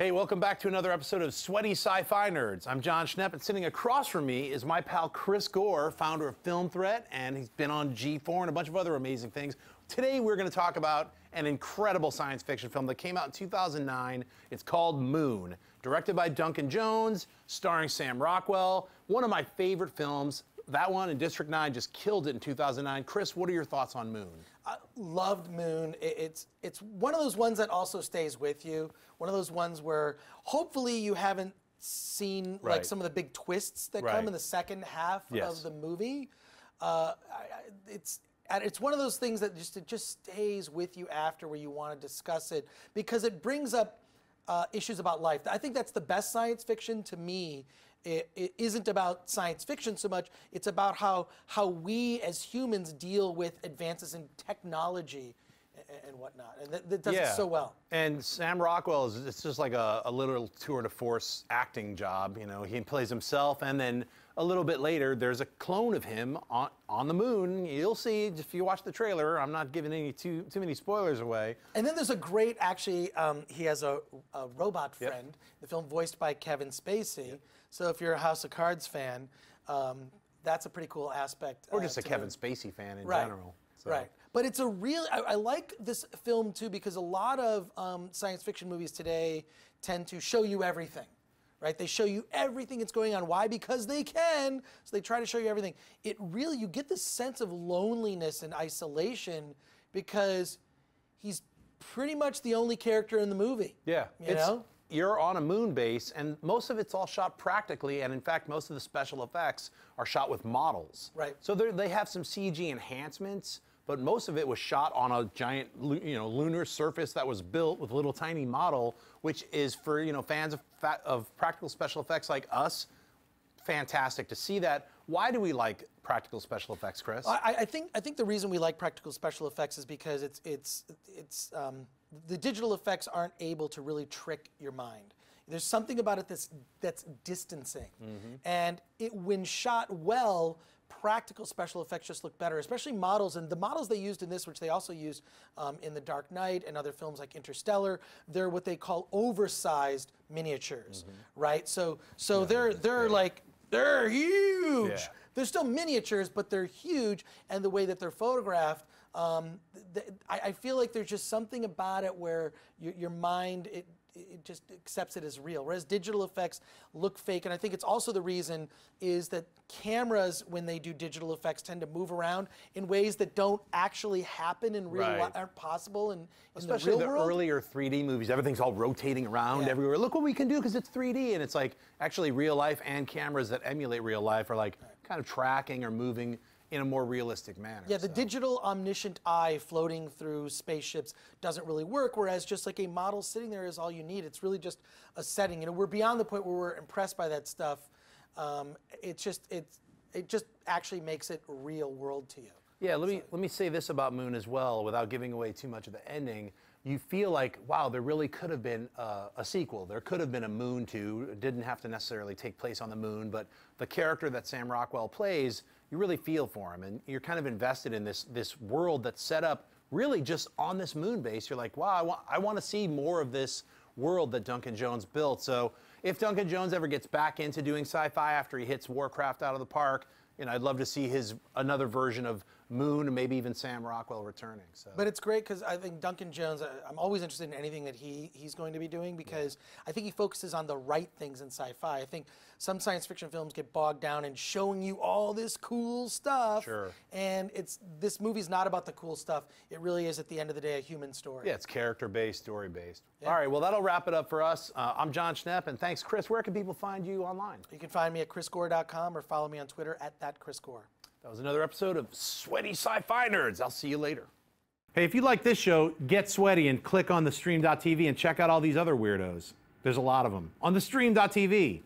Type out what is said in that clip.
Hey, welcome back to another episode of Sweaty Sci Fi Nerds. I'm Jon Schnepp, and sitting across from me is my pal Chris Gore, founder of Film Threat, and he's been on G4 and a bunch of other amazing things. Today we're going to talk about an incredible science fiction film that came out in 2009. It's called Moon, directed by Duncan Jones, starring Sam Rockwell. One of my favorite films. That one and District 9 just killed it in 2009. Chris, what are your thoughts on Moon? I loved Moon. It's one of those ones that also stays with you. One of those ones where hopefully you haven't seen like some of the big twists that come in the second half of the movie. It's one of those things that just stays with you after, where you want to discuss it because it brings up issues about life. I think that's the best science fiction to me. It isn't about science fiction so much. It's about how we as humans deal with advances in technology and whatnot. And that does it so well. And Sam Rockwell it's just like a literal tour de force acting job. You know, he plays himself, and then a little bit later, there's a clone of him on the moon. You'll see if you watch the trailer. I'm not giving any too many spoilers away. And then there's a great, actually, he has a robot friend. The film voiced by Kevin Spacey. So if you're a House of Cards fan, that's a pretty cool aspect. Or just a Kevin Spacey fan in general. So. Right. But it's a real, I like this film too because a lot of science fiction movies today tend to show you everything. Right? They show you everything that's going on. Why? Because they can. So they try to show you everything. It really, you get this sense of loneliness and isolation because he's pretty much the only character in the movie. Yeah. You know? You're on a moon base, and most of it's all shot practically, and in fact, most of the special effects are shot with models. Right. So they have some CG enhancements, but most of it was shot on a giant, lunar surface that was built with a little tiny model, which is for fans of practical special effects like us. Fantastic to see that. Why do we like practical special effects, Chris? I think the reason we like practical special effects is because the digital effects aren't able to really trick your mind. There's something about it that's distancing, and when shot well, practical special effects just look better, especially models. And the models they used in this, which they also used in The Dark Knight and other films like Interstellar, they're what they call oversized miniatures, right? So they're huge. Yeah. They're still miniatures, but they're huge, and the way that they're photographed, I feel like there's just something about it where your mind, it just accepts it as real, whereas digital effects look fake. And I think it's also the reason is that cameras, when they do digital effects, tend to move around in ways that don't actually happen in real life, aren't possible in especially the real world. Earlier 3D movies, everything's all rotating around everywhere. Look what we can do because it's 3D, and it's like actually real life, and cameras that emulate real life are like kind of tracking or moving in a more realistic manner. Yeah, the digital omniscient eye floating through spaceships doesn't really work, whereas just like a model sitting there is all you need. It's really just a setting. We're beyond the point where we're impressed by that stuff. It just actually makes it real world to you. Yeah, let me say this about Moon as well, without giving away too much of the ending. You feel like, wow, there really could have been a sequel. There could have been a Moon 2. It didn't have to necessarily take place on the moon, but the character that Sam Rockwell plays, you really feel for him, and you're kind of invested in this world that's set up really just on this moon base. You're like, wow, I want to see more of this world that Duncan Jones built. So if Duncan Jones ever gets back into doing sci-fi after he hits Warcraft out of the park, I'd love to see another version of Moon, and maybe even Sam Rockwell returning. So. But it's great because I think Duncan Jones, I'm always interested in anything that he's going to be doing because I think he focuses on the right things in sci-fi. I think some science fiction films get bogged down in showing you all this cool stuff. Sure. And this movie's not about the cool stuff. It really is, at the end of the day, a human story. Yeah, it's character-based, story-based. Yeah. All right, well, that'll wrap it up for us. I'm Jon Schnepp, and thanks, Chris. Where can people find you online? You can find me at chrisgore.com or follow me on Twitter at @ThatChrisGore. That was another episode of Sweaty Sci Fi Nerds. I'll see you later. Hey, if you like this show, get sweaty and click on theStream.tv and check out all these other weirdos. There's a lot of them on theStream.tv.